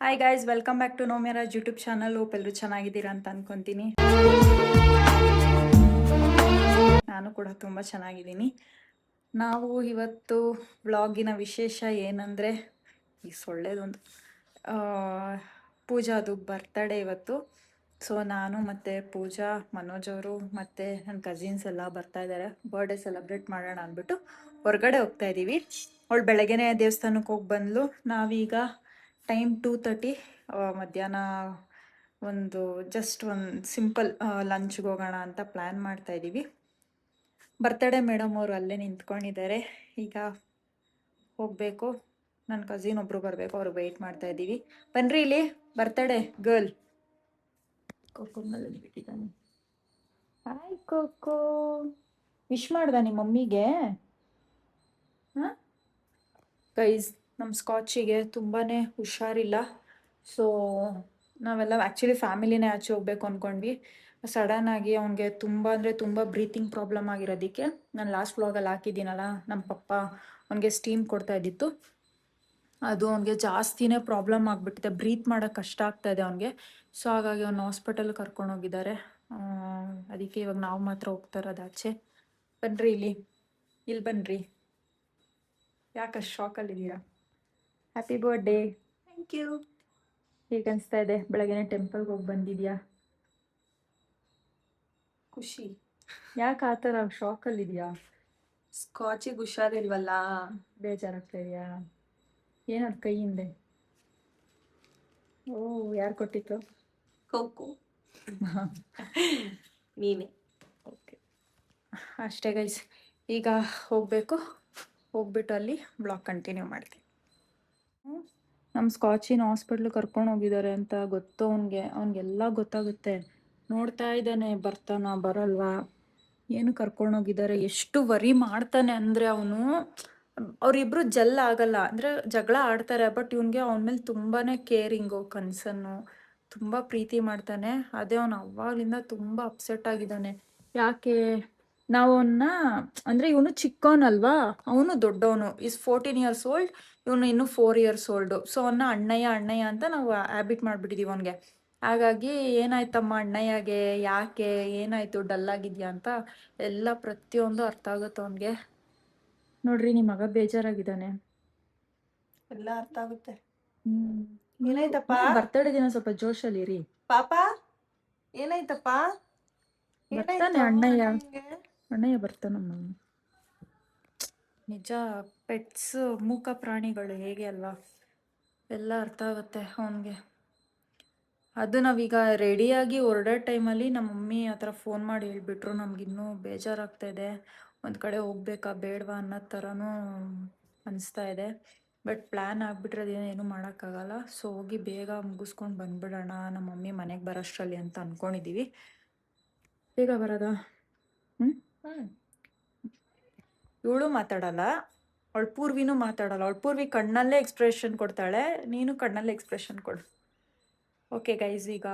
Hi guys, welcome back to ನೋಮ್ಯರಾಜ್ YouTube channel. Hope ಎಲ್ಲರೂ ಚೆನ್ನಾಗಿದ್ದೀರಾ ಅಂತ ಅನ್ಕೊಂತೀನಿ. ನಾನು ಕೂಡ ತುಂಬ ಚೆನ್ನಾಗಿದ್ದೀನಿ. ನಾವು ಇವತ್ತು ವ್ಲಾಗಿನ ವಿಶೇಷ ಏನಂದರೆ, ಈ ಸೊಳ್ಳೆದೊಂದು ಪೂಜಾದು ಬರ್ತಡೇ ಇವತ್ತು. ಸೊ ನಾನು ಮತ್ತು ಪೂಜಾ, ಮನೋಜ್ ಅವರು ಮತ್ತು ನನ್ನ ಕಸಿನ್ಸ್ ಎಲ್ಲ ಬರ್ತಾ ಇದ್ದಾರೆ. ಬರ್ಡೇ ಸೆಲೆಬ್ರೇಟ್ ಮಾಡೋಣ ಅಂದ್ಬಿಟ್ಟು ಹೊರಗಡೆ ಹೋಗ್ತಾ ಇದ್ದೀವಿ. ಅವಳು ಬೆಳಗ್ಗೆನೇ ದೇವಸ್ಥಾನಕ್ಕೆ ಹೋಗಿ ಬಂದ್ಲು. ನಾವೀಗ ಟೈಮ್ 2:30, ಮಧ್ಯಾಹ್ನ ಜಸ್ಟ್ ಒಂದು ಸಿಂಪಲ್ ಲಂಚ್ಗೆ ಹೋಗೋಣ ಅಂತ ಪ್ಲ್ಯಾನ್ ಮಾಡ್ತಾ ಇದ್ದೀವಿ. ಬರ್ತಡೇ ಮೇಡಮ್ ಅವರು ಅಲ್ಲೇ ನಿಂತ್ಕೊಂಡಿದ್ದಾರೆ. ಈಗ ಹೋಗಬೇಕು. ನನ್ನ ಕಸಿನ್ ಒಬ್ಬರು ಬರಬೇಕು, ಅವ್ರಿಗೆ ವೆಯ್ಟ್ ಮಾಡ್ತಾ ಇದ್ದೀವಿ. ಬನ್ರಿ ಇಲ್ಲಿ, ಬರ್ತಡೇ ಗರ್ಲ್ ಕೋಕೋನಲ್ಲಿ ಬಿಟ್ಟಿದ್ದಾನೆ. ಹಾಯ್ ಕೋಕೋ, ವಿಶ್ ಮಾಡ್ದ ನಿಮ್ಮ ಮಮ್ಮಿಗೆ? ಹಾಂ ಗೈಸ್, ನಮ್ಮ ಸ್ಕಾಚಿಗೆ ತುಂಬಾ ಹುಷಾರಿಲ್ಲ. ಸೊ ನಾವೆಲ್ಲ ಆ್ಯಕ್ಚುಲಿ ಫ್ಯಾಮಿಲಿನೇ ಆಚೆ ಹೋಗ್ಬೇಕು ಅಂದ್ಕೊಂಡ್ವಿ. ಸಡನ್ನಾಗಿ ಅವನಿಗೆ ತುಂಬ ಅಂದರೆ ತುಂಬ ಬ್ರೀತಿಂಗ್ ಪ್ರಾಬ್ಲಮ್ ಆಗಿರೋದಕ್ಕೆ, ನಾನು ಲಾಸ್ಟ್ ವ್ಲಾಗಲ್ಲಿ ಹಾಕಿದ್ದೀನಲ್ಲ, ನಮ್ಮ ಪಪ್ಪ ಅವನಿಗೆ ಸ್ಟೀಮ್ ಕೊಡ್ತಾ ಇದ್ದಿತ್ತು. ಅದು ಅವನಿಗೆ ಜಾಸ್ತಿನೇ ಪ್ರಾಬ್ಲಮ್ ಆಗಿಬಿಟ್ಟಿದೆ. ಬ್ರೀತ್ ಮಾಡೋಕ್ಕೆ ಕಷ್ಟ ಆಗ್ತಾಯಿದೆ ಅವನಿಗೆ. ಸೊ ಹಾಗಾಗಿ ಅವ್ನು ಹಾಸ್ಪಿಟಲ್ಗೆ ಕರ್ಕೊಂಡೋಗಿದ್ದಾರೆ. ಅದಕ್ಕೆ ಇವಾಗ ನಾವು ಮಾತ್ರ ಹೋಗ್ತಾ ಇರೋದು ಆಚೆ. ಬನ್ನಿರಿ ಇಲ್ಲಿ ಬನ್ನಿರಿ. ಯಾಕಷ್ಟು ಶಾಕಲ್ಲಿದ್ದೀರಾ? Happy birthday. Thank you. ಹೇಗೆ ಅನಿಸ್ತಾ ಇದೆ? ಬೆಳಗ್ಗೆನೇ ಟೆಂಪಲ್ಗೆ ಹೋಗಿ ಬಂದಿದ್ಯಾ? ಖುಷಿ. ಯಾಕೆ ಆ ಥರ ಶಾಕಲ್ಲಿದೆಯಾ? ಸ್ಕಾಚಿಗೆ ಹುಷಾರಿಲ್ವಲ್ಲ, ಬೇಜಾರಾಗ್ತಾ ಇದೆಯಾ? ಏನದು ಕೈ ಹಿಂದೆ? ಓ, ಯಾರು ಕೊಟ್ಟಿತ್ತು? ಕೋಕೋ. ನೀನೆ. ಓಕೆ, ಅಷ್ಟೇ ಗೈಸ್. ಈಗ ಹೋಗಬೇಕು. ಹೋಗ್ಬಿಟ್ಟು ಅಲ್ಲಿ ಬ್ಲಾಗ್ ಕಂಟಿನ್ಯೂ ಮಾಡ್ತೀನಿ. ನಮ್ಮ ಸ್ಕಾಚಿನ ಹಾಸ್ಪಿಟ್ಲಿಗೆ ಕರ್ಕೊಂಡು ಹೋಗಿದ್ದಾರೆ ಅಂತ ಗೊತ್ತು ಅವ್ನಿಗೆಲ್ಲ ಗೊತ್ತಾಗುತ್ತೆ. ನೋಡ್ತಾ ಇದ್ದಾನೆ, ಬರ್ತಾನ ಬರಲ್ವಾ, ಏನು ಕರ್ಕೊಂಡೋಗಿದ್ದಾರೆ. ಎಷ್ಟು ವರಿ ಮಾಡ್ತಾನೆ ಅಂದರೆ ಅವನು. ಅವರಿಬ್ಬರು ಜಲ್ ಆಗಲ್ಲ, ಅಂದರೆ ಜಗಳ ಆಡ್ತಾರೆ, ಬಟ್ ಇವನಿಗೆ ಅವನ ಮೇಲೆ ತುಂಬಾ ಕೇರಿಂಗು, ಕನ್ಸನ್ನು, ತುಂಬ ಪ್ರೀತಿ ಮಾಡ್ತಾನೆ. ಅದೇ ಅವನು ಅವಾಗಲಿಂದ ತುಂಬ ಅಪ್ಸೆಟ್ ಆಗಿದ್ದಾನೆ. ಯಾಕೆ ನಾವು ಅವನ್ನ, ಅಂದರೆ ಇವನು ಚಿಕ್ಕವನಲ್ವಾ, ಅವನು ದೊಡ್ಡವನು. ಈಸ್ 14 years old, ಇವನು ಇನ್ನೂ 4 years old. ಸೊ ಅವನ್ನ ಅಣ್ಣಯ್ಯ ಅಂತ ನಾವು ಹ್ಯಾಬಿಟ್ ಮಾಡಿಬಿಟ್ಟಿದ್ದೀವಿ ಅವನಿಗೆ. ಹಾಗಾಗಿ ಏನಾಯ್ತಮ್ಮ ಅಣ್ಣಯ್ಯಗೆ, ಯಾಕೆ ಏನಾಯಿತು, ಡಲ್ಲಾಗಿದೆಯಾ ಅಂತ ಎಲ್ಲ ಪ್ರತಿಯೊಂದು ಅರ್ಥ ಆಗುತ್ತೆ ಅವನಿಗೆ. ನೋಡ್ರಿ, ನಿಮ್ಮ ಮಗ ಬೇಜಾರಾಗಿದ್ದಾನೆ. ಎಲ್ಲ ಅರ್ಥ ಆಗುತ್ತೆ. ಏನಾಯ್ತಪ್ಪ? ಬರ್ತಡೇ ದಿನ ಸ್ವಲ್ಪ ಜೋಶಲ್ಲಿರಿ. ಪಾಪ ಏನಾಯ್ತಪ್ಪ? ಬರ್ತಾನೆ ಅಣ್ಣಯ್ಯ ಬರ್ತಾನಮ್ಮ. ನಿಜ, ಪೆಟ್ಸ್, ಮೂಕ ಪ್ರಾಣಿಗಳು ಹೇಗೆ ಅಲ್ವಾ, ಎಲ್ಲ ಅರ್ಥ ಆಗುತ್ತೆ ಅವನಿಗೆ. ಅದು ನಾವೀಗ ರೆಡಿಯಾಗಿ ಹೊರಡೋ ಟೈಮಲ್ಲಿ ನಮ್ಮ ಮಮ್ಮಿ ಆ ಥರ ಫೋನ್ ಮಾಡಿ ಹೇಳಿಬಿಟ್ರು. ನಮಗಿನ್ನೂ ಬೇಜಾರಾಗ್ತಾಯಿದೆ. ಒಂದು ಕಡೆ ಹೋಗ್ಬೇಕಾ ಬೇಡವಾ ಅನ್ನೋ ಥರನೂ ಅನಿಸ್ತಾ ಇದೆ. ಬಟ್ ಪ್ಲ್ಯಾನ್ ಆಗಿಬಿಟ್ರೆ ಅದೇನು ಮಾಡೋಕ್ಕಾಗಲ್ಲ. ಸೊ ಹೋಗಿ ಬೇಗ ಮುಗಿಸ್ಕೊಂಡು ಬಂದ್ಬಿಡೋಣ ನಮ್ಮ ಮಮ್ಮಿ ಮನೆಗೆ ಬರೋಷ್ಟರಲ್ಲಿ ಅಂತ ಅಂದ್ಕೊಂಡಿದ್ದೀವಿ. ಬೇಗ ಬರೋದಾ? ಇವಳು ಮಾತಾಡಲ್ಲ, ಅವಳು ಪೂರ್ವಿನೂ ಮಾತಾಡಲ್ಲ. ಅವಳು ಪೂರ್ವಿ ಕಣ್ಣಲ್ಲೇ ಎಕ್ಸ್ಪ್ರೆಷನ್ ಕೊಡ್ತಾಳೆ, ನೀನು ಕಣ್ಣಲ್ಲೇ ಎಕ್ಸ್ಪ್ರೆಷನ್ ಕೊಡು. ಓಕೆ ಗೈಸ್, ಈಗ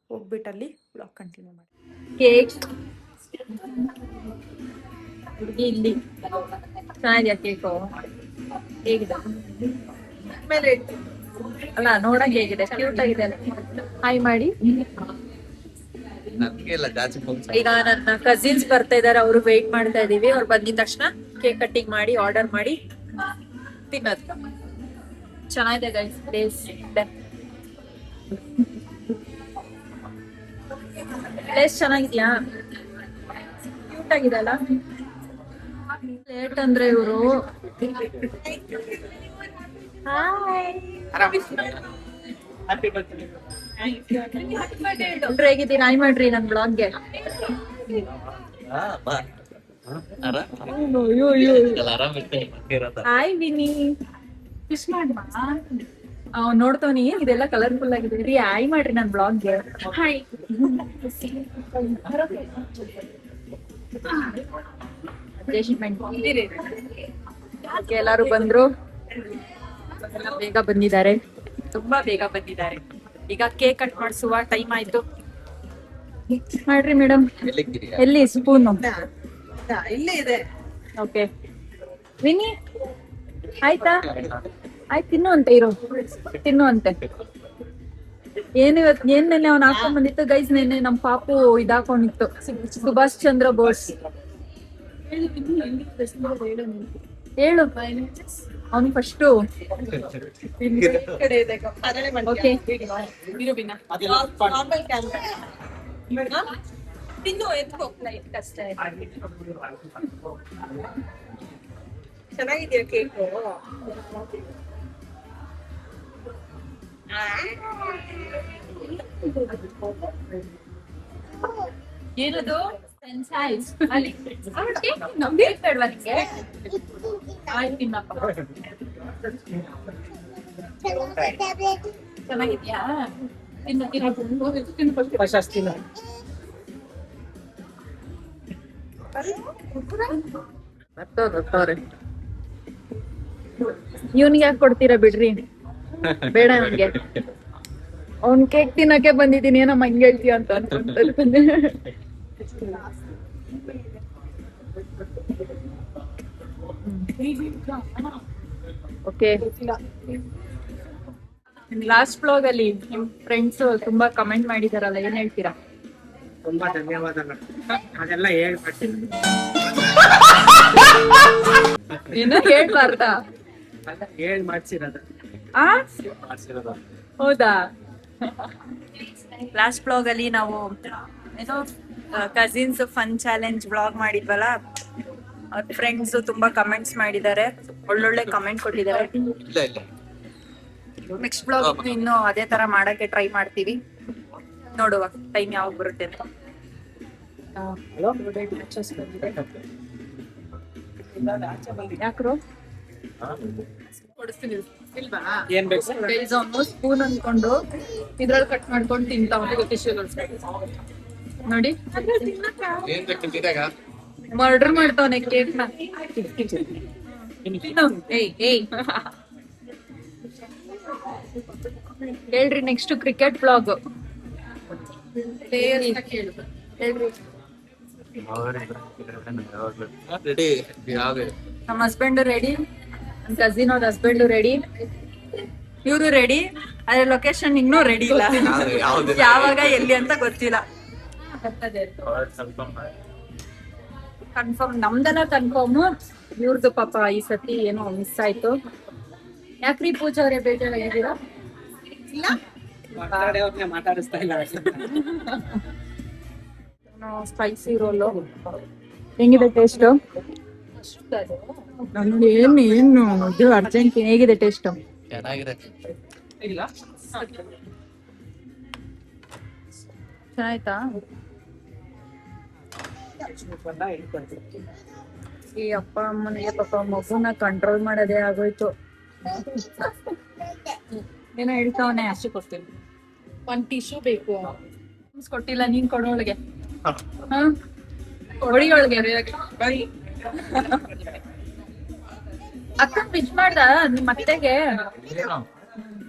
ಹೋಗ್ಬಿಟ್ಟಲ್ಲಿ ಬ್ಲಾಗ್ ಕಂಟಿನ್ಯೂ ಮಾಡಿ. ಕೇಕ್ ಹುಡುಗಿ ಇಲ್ಲಿ ಚೆನ್ನಾಗಿದೆಯಾ ಕೇಕು? ಹೇಗಿದೆ? ಮೇಲೆ ಅಲ್ಲ, ನೋಡಂಗೆ ಹೇಗಿದೆ? ಕ್ಯೂಟ್ ಆಗಿದೆ ಅಲ್ಲ? ಹಾಯ್ ಮಾಡಿ. ಈಗ ನನ್ನ ಕಸಿನ್ಸ್ ಬರ್ತಾ ಇದಾರೆ, ಅವರು ವೆಯ್ಟ್ ಮಾಡ್ತಾ ಇದೀವಿ. ಅವ್ರು ಬಂದಿದ ತಕ್ಷಣ ಕೇಕ್ ಕಟ್ಟಿಂಗ್ ಮಾಡಿ ಆರ್ಡರ್ ಮಾಡಿ ತಿನ್ನೋದು. ಚೆನ್ನಾಗಿದೆ ಗೈಸ್, ಪ್ಲೇಸ್ ಚೆನ್ನಾಗಿದ್ಯಾ? ಕ್ಯೂಟ್ ಆಗಿದೆ ಅಲ್ಲ? ಲೇಟ್ ಅಂದ್ರೆ ಇವರು. ಎಲ್ರು ಹೇಗಿದ್ದೀರಾ? ಹಾಯ್ ಮಾಡ್ರಿ ನನ್ ಬ್ಲಾಗ್ಗೆ. ಹಾಯ್ ವಿನಿ, ವಿಶ್ ಮಾಡ್ಮಾ. ನೋಡ್ತವನಿ, ಇದೆಲ್ಲ ಕಲರ್ಫುಲ್ ಆಗಿದೆ ರೀ. ಹಾಯ್ ಮಾಡ್ರಿ ನನ್ ಬ್ಲಾಗ್ಗೆ. ಹಾಯ್. ಎಲ್ಲಾರು ಬಂದ್ರು, ಬೇಗ ಬಂದಿದ್ದಾರೆ, ತುಂಬಾ ಬೇಗ ಬಂದಿದ್ದಾರೆ. ಈಗ ಕೇಕ್ ಕಟ್ ಮಾಡಿಸುವ ಟೈಮ್ ಆಯ್ತು. ಮಾಡ್ರಿ ಮೇಡಮ್. ಎಲ್ಲಿ ಸ್ಪೂನು? ಇಲ್ಲೇ ಇದೆ. ಓಕೆ ವಿನಿ, ಆಯ್ತಾ? ಆಯ್ತು, ತಿನ್ನು ಅಂತೆ. ಇರೋ ತಿನ್ನು ಅಂತೆ. ಏನ್ ನೆನ್ನೆ ಅವ್ನು ಹಾಕೊಂಡ್ ಬಂದಿತ್ತು ಗೈಸ್. ನೆನ್ನೆ ನಮ್ ಪಾಪು ಇದಾಕೊಂಡಿತ್ತು ಸುಭಾಷ್ ಚಂದ್ರ ಬೋಸ್. ಹೇಳು ಅವ್ನು ಫಸ್ಟು. ಓಕೆ ನಾರ್ಮಲ್ ಕ್ಯಾಮ್ರಾ ಇನ್ನು ಎತ್ಕೋ ಲೈಟ್ ಕಷ್ಟ ಚೆನ್ನಾಗಿದೆಯಾ ಕೇಕು? ಏನದು ನಮ್ಗೆ ಆಯ್ತು ತಿನ್ನಪ್ಪ. ಚೆನ್ನಾಗಿದ್ಯಾ? ಇವನ್ಗೆ ಯಾಕೆ ಕೊಡ್ತೀರಾ ಬಿಡ್ರಿ, ಬೇಡ ನನ್ಗೆ. ಅವ್ನ್ ಕೇಕ್ ತಿನ್ನಕ್ಕೆ ಬಂದಿದ್ದೀನಿ, ಏನಮ್ಮ ಹಂಗೆ ಹೇಳ್ತೀಯ ಅಂತ ಅನ್ಕೊಂಡೆ. ಓಕೆ, ಲಾಸ್ಟ್ ಬ್ಲಾಗ್ ಅಲ್ಲಿ ನಿಮ್ ಫ್ರೆಂಡ್ಸ್ ತುಂಬಾ ಕಮೆಂಟ್ ಮಾಡಿದಾರಲ್ಲ, ಏನ್ ಹೇಳ್ತೀರಾ? ತುಂಬಾ ಧನ್ಯವಾದಗಳು. ಅದೆಲ್ಲ ಹೇಳ್ಬಿಡ್ತೀನಿ. ಏನೋ ಹೇಳ್ಬಾರ್ದಾ? ಹೇಳ್ ಮಾಡ್ಸಿರೋದು. ಆ ಹೌದಾ? ಲಾಸ್ಟ್ ಬ್ಲಾಗ್ ಅಲ್ಲಿ ನಾವು ಏನೋ ಕಸಿನ್ಸ್ ಫನ್ ಚಾಲೆಂಜ್ ಬ್ಲಾಗ್ ಮಾಡಿದ್ವಲ್ಲ, ಅವ್ರ ಫ್ರೆಂಡ್ಸ್ ತುಂಬಾ ಕಮೆಂಟ್ಸ್ ಮಾಡಿದ್ದಾರೆ, ಒಳ್ಳೊಳ್ಳೆ ಕಮೆಂಟ್ ಕೊಟ್ಟಿದ್ದಾರೆ. ನೆಕ್ಸ್ಟ್ ಬ್ಲಾಗ್ ಇನ್ನು ಅದೇ ತರ ಮಾಡಕ್ಕೆ ಟ್ರೈ ಮಾಡ್ತೀವಿ, ನೋಡುವ ಟೈಮ್ ಯಾವಾಗ ಬರುತ್ತೆ ಅಂತ. ಯಾಕ್ರೋ ಕೊಡಿಸ್ತೀನಿ ಇಲ್ವಾ? ಏನ್ ಬೇಕು? ಸ್ಪೂನ್ ಅನ್ಕೊಂಡು ಇದ್ರಲ್ಲಿ ಕಟ್ ಮಾಡ್ಕೊಂಡು ತಿಂತಾವ ನೋಡಿ. ಮರ್ಡರ್ ಮಾಡ್ತಾವನೆ ಕೇಕ್ ನ. ಹೇಳ್ರಿ ನೆಕ್ಸ್ಟ್ ಕ್ರಿಕೆಟ್ ಬ್ಲಾಗ್ ಹೇಳ್ರಿ. ನಮ್ಮ ಹಸ್ಬೆಂಡ್ ರೆಡಿ, ನಮ್ ಕಸಿನ್ ಅವ್ರ ಹಸ್ಬೆಂಡ್ ರೆಡಿ, ಇವ್ರು ರೆಡಿ. ಅದ್ರ ಲೊಕೇಶನ್ ಇನ್ನೂ ರೆಡಿ ಇಲ್ಲ, ಯಾವಾಗ ಎಲ್ಲಿ ಅಂತ ಗೊತ್ತಿಲ್ಲ. ಕನ್ಫರ್ಮ್ ನಮ್ದೆಲ್ಲ ಕನ್ಫರ್ಮ್, ಇವ್ರದ್ದು ಪಾಪ ಈ ಸತಿ ಏನೋ ಮಿಸ್ ಆಯ್ತು. ಯಾಕ್ರಿ ಪೂಜಾ ಅವರೇ ಬೇಜಾರಾಗಿದ್ದೀರಾ? ಇಲ್ಲ ಮಾತಾಡಿಸ್ತಾ ಇಲ್ಲ. ಸ್ಪೈಸಿ ರೋಲು ಹೆಂಗಿದೆ ಟೇಸ್ಟ್? ಏನು ಇದು ಅರ್ಜೆಂಟೀನ್ ಹೇಗಿದೆ ಟೇಸ್ಟ್? ಚೆನ್ನಾಗಿದೆ. ಚೆನ್ನಾಯ್ತಾ? ಈ ಅಪ್ಪ ಅಮ್ಮನಿಗೆ ಪಾಪ ಮಗುನ ಕಂಟ್ರೋಲ್ ಮಾಡೋದೇ ಆಗೋಯ್ತು. ಏನೋ ಹೇಳ್ತಾವನೆ. ಅಷ್ಟು ಕೊಡ್ತೀನಿ, ಒಂದ್ ಟಿಶ್ಯೂ ಬೇಕು. ಕೊಟ್ಟಿಲ್ಲ, ನೀನ್ ಕೊಡೋಳಿಗೆ ಹೊಡಿಯೊಳಗೆ ಅಕ್ಕ ಪಿಚ್ ಮಾಡ್ದ ನಿಮ್ ಅತ್ತೆಗೆ.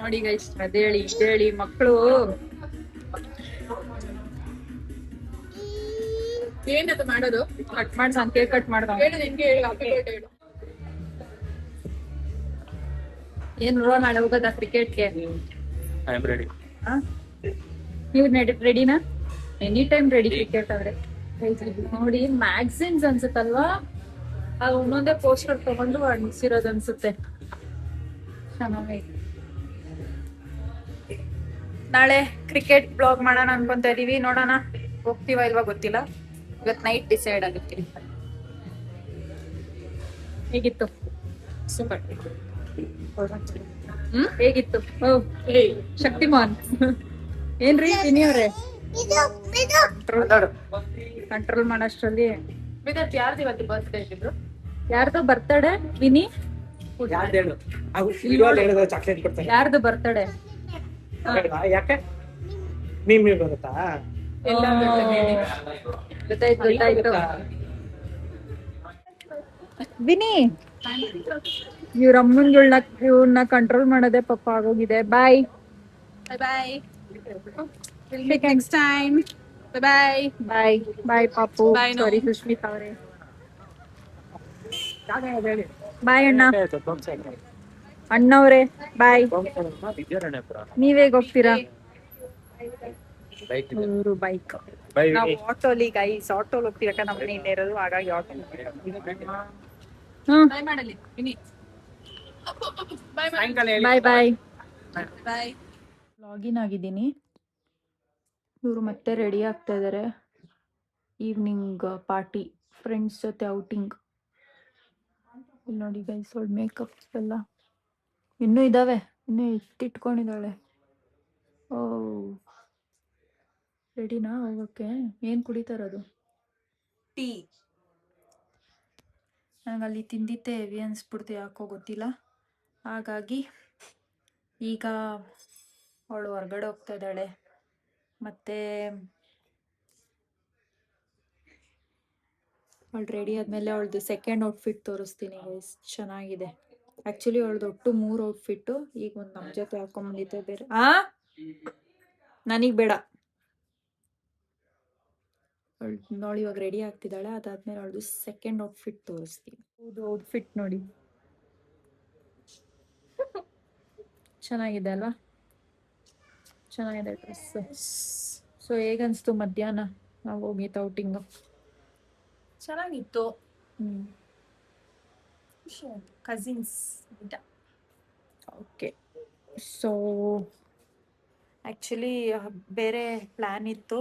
ನೋಡಿ ಗೈಸ್, ಅದೇಳಿ ಇದೇಳಿ ಮಕ್ಕಳು. ಏನದು ಮಾಡೋದು? ಕಟ್ ಮಾಡ್ದ, ಕೇಕ್ ಕಟ್ ಮಾಡ್ದ. ಏನ್ ನಾಳೆ ಹೋಗೋದ ಕ್ರಿಕೆಟ್ಗೆ? ನೀವು ರೆಡಿನಾ? ಎನಿ ಟೈಮ್ ರೆಡಿ ಕ್ರಿಕೆಟ್ ಆದ್ರೆ. ನೋಡಿ ಮ್ಯಾಗ್ಝಿನ್ಸ್ ಅನ್ಸುತ್ತಲ್ವಾ, ಅದು ಒಂದೊಂದೇ ಪೋಸ್ಟರ್ ತಗೊಂಡು ಅಂಟಿಸಿರೋದು ಅನ್ಸುತ್ತೆ. ಚೆನ್ನಾಗಿ ನಾಳೆ ಕ್ರಿಕೆಟ್ ಬ್ಲಾಗ್ ಮಾಡೋಣ ಅನ್ಕೊಂತ ಇದೀವಿ, ನೋಡೋಣ ಹೋಗ್ತೀವ ಇಲ್ವಾ ಗೊತ್ತಿಲ್ಲ. ಇವತ್ ನೈಟ್ ಡಿಸೈಡ್ ಆಗುತ್ತೆ. ಹೇಗಿತ್ತು? ಸೂಪರ್. ಹೇಗಿತ್ತು? ಶಕ್ತಿಮಾನ್ ಏನ್ರಿ ತಿನ್ನಿಯವ್ರೆ? ಕಂಟ್ರೋಲ್ ಮಾಡೋಷ್ಟ್ರಲ್ಲಿ ಯಾರ್ದು ಇವತ್ತು ಬರ್ತ್ಡೇ ಇಟ್ಟಿದ್ರು? ಯಾರ್ದು ಬರ್ತಡೆ? ವಿನಿ ಚಾಕ್ಲೇಟ್ ಕೊಡ್ತಾರೆ. ಯಾರ್ದು ಬರ್ತಡೆ? ಯಾಕೆ ಮೀಮ್ ಬರುತ್ತಾ? ಗೊತ್ತಾಯ್ತು ಗೊತ್ತಾಯ್ತು. ವಿನಿ ಇವ್ರ ಇವ್ರನ್ನ ಕಂಟ್ರೋಲ್ ಮಾಡೋದೇ ಪಾಪ ಆಗೋಗಿದೆ. ಬಾಯ್ ಬಾಯ್. Next time. ಬಾಯ್ ಬಾಯ್ ಬಾಯ್ ಪಾಪು. Bye, no. ಸಾರಿ ಸುಷ್ಮಿತಾ ಅವರೇ. ಬಾಯ್ ಅಣ್ಣ. ಅಣ್ಣವ್ರೆ ಬಾಯ್. ನೀವೇಗ ಹೋಗ್ತೀರಾ? ಇವರು ಬೈಕ್, ನಾವು ಆಟೋಲಿ ಗೈಸ್, ಆಟೋಲಿ ಹೋಗ್ತೀವಿ. ಯಾಕಂದ್ರೆ ನಮ್ಮ ಮನೆ ಇಲ್ಲೇ ಇರೋದು, ಹಾಗಾಗಿ ಆಟೋ. ಬಾಯ್ ಮಾಡಲಿ ವಿನಿ. ಸಾಯಂಕಾಲ ಹೇಳಿ. ಬಾಯ್ ಬಾಯ್. ಬಾಯ್. ಲಾಗಿನ್ ಆಗಿದ್ದೀನಿ. ಇವರು ಮತ್ತೆ ರೆಡಿ ಆಗ್ತಾ ಇದ್ದಾರೆ. ಈವ್ನಿಂಗ್ ಪಾರ್ಟಿ, ಫ್ರೆಂಡ್ಸ್ ಜೊತೆ ಔಟಿಂಗ್. ಇಲ್ಲಿ ನೋಡಿ ಗೈಸ್, ಒಳ್ಳೆ ಮೇಕಪ್ ಎಲ್ಲ ಇನ್ನೂ ಇದ್ದಾವೆ, ಇನ್ನೂ ಎತ್ತಿಟ್ಕೊಂಡಿದ್ದಾಳೆ. ಓ, ರೆಡಿನಾ ಹೋಗೋಕ್ಕೆ? ಏನು ಕುಡಿತಾರದು? ಟೀ. ನನಗೆ ಅಲ್ಲಿ ತಿಂದಿದ್ದೆ ಹೆವಿ ಅನಿಸ್ಬಿಡ್ತು, ಯಾಕೋ ಗೊತ್ತಿಲ್ಲ. ಹಾಗಾಗಿ ಈಗ ಅವಳು ಹೊರಗಡೆ ಹೋಗ್ತಾ ಇದ್ದಾಳೆ. ಮತ್ತು ಅವಳು ರೆಡಿ ಆದಮೇಲೆ ಅವಳದು ಸೆಕೆಂಡ್ ಔಟ್ಫಿಟ್ ತೋರಿಸ್ತೀನಿ ಗೈಸ್. ಚೆನ್ನಾಗಿದೆ ಆ್ಯಕ್ಚುಲಿ. ಅವಳದು ಒಟ್ಟು 3 ಔಟ್ಫಿಟ್ಟು. ಈಗ ಒಂದು ನಮ್ಮ ಜೊತೆ ಹಾಕೊಂಬಂದಿದ್ದೆ ಬೇರೆ. ನನಗೆ ಬೇಡ. ಅವಳು ಇವಾಗ ರೆಡಿ ಆಗ್ತಿದ್ದಾಳೆ. ಅದಾದ್ಮೇಲೆ ಅವಳದು ಸೆಕೆಂಡ್ ಔಟ್ಫಿಟ್ ತೋರಿಸ್ತೀನಿ. ಹೌದು, ಔಟ್ಫಿಟ್ ನೋಡಿ ಚೆನ್ನಾಗಿದೆ ಅಲ್ವಾ? ಚೆನ್ನಾಗಿದೆ ಡ್ರೆಸ್. ಸೊ ಹೇಗನ್ನಿಸ್ತು ಮಧ್ಯಾಹ್ನ ನಾವು ಹೋಗಿದ್ದು ಔಟಿಂಗು? ಚೆನ್ನಾಗಿತ್ತು. ಕಸಿನ್ಸ್. ಓಕೆ. ಸೊ ಆ್ಯಕ್ಚುಲಿ ಬೇರೆ ಪ್ಲ್ಯಾನ್ ಇತ್ತು,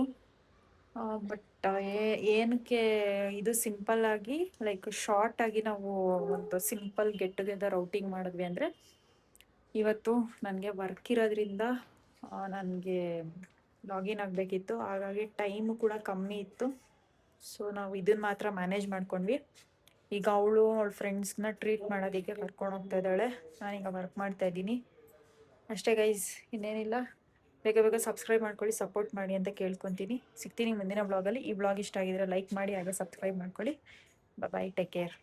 ಬಟ್ ಏನಕ್ಕೆ ಇದು ಸಿಂಪಲ್ ಆಗಿ, ಲೈಕ್ ಶಾರ್ಟ್ ಆಗಿ ನಾವು ಒಂದು ಸಿಂಪಲ್ ಗೆಟ್ ಟುಗೆದರ್ ಔಟಿಂಗ್ ಮಾಡಿದ್ವಿ. ಅಂದರೆ ಇವತ್ತು ನನಗೆ ವರ್ಕ್ ಇರೋದ್ರಿಂದ ನನಗೆ ಲಾಗಿನ್ ಆಗಬೇಕಿತ್ತು, ಹಾಗಾಗಿ ಟೈಮು ಕೂಡ ಕಮ್ಮಿ ಇತ್ತು. ಸೊ ನಾವು ಇದನ್ನು ಮಾತ್ರ ಮ್ಯಾನೇಜ್ ಮಾಡ್ಕೊಂಡ್ವಿ. ಈಗ ಅವಳು ಅವಳ ಫ್ರೆಂಡ್ಸ್ನ ಟ್ರೀಟ್ ಮಾಡೋದಕ್ಕೆ ಕರ್ಕೊಂಡು ಹೋಗ್ತಾ ಇದ್ದಾಳೆ. ನಾನೀಗ ವರ್ಕ್ ಮಾಡ್ತಾ ಇದ್ದೀನಿ ಅಷ್ಟೇ ಗೈಸ್, ಇನ್ನೇನಿಲ್ಲ. ಬೇಗ ಬೇಗ ಸಬ್ಸ್ಕ್ರೈಬ್ ಮಾಡ್ಕೊಳ್ಳಿ, ಸಪೋರ್ಟ್ ಮಾಡಿ ಅಂತ ಕೇಳ್ಕೊತೀನಿ. ಸಿಗ್ತೀನಿ ಮುಂದಿನ ಬ್ಲಾಗಲ್ಲಿ. ಈ ಬ್ಲಾಗ್ ಇಷ್ಟ ಆಗಿದ್ರೆ ಲೈಕ್ ಮಾಡಿ, ಹಾಗೆ ಸಬ್ಸ್ಕ್ರೈಬ್ ಮಾಡ್ಕೊಳ್ಳಿ. ಬಾಯ್, ಟೇಕ್ ಕೇರ್.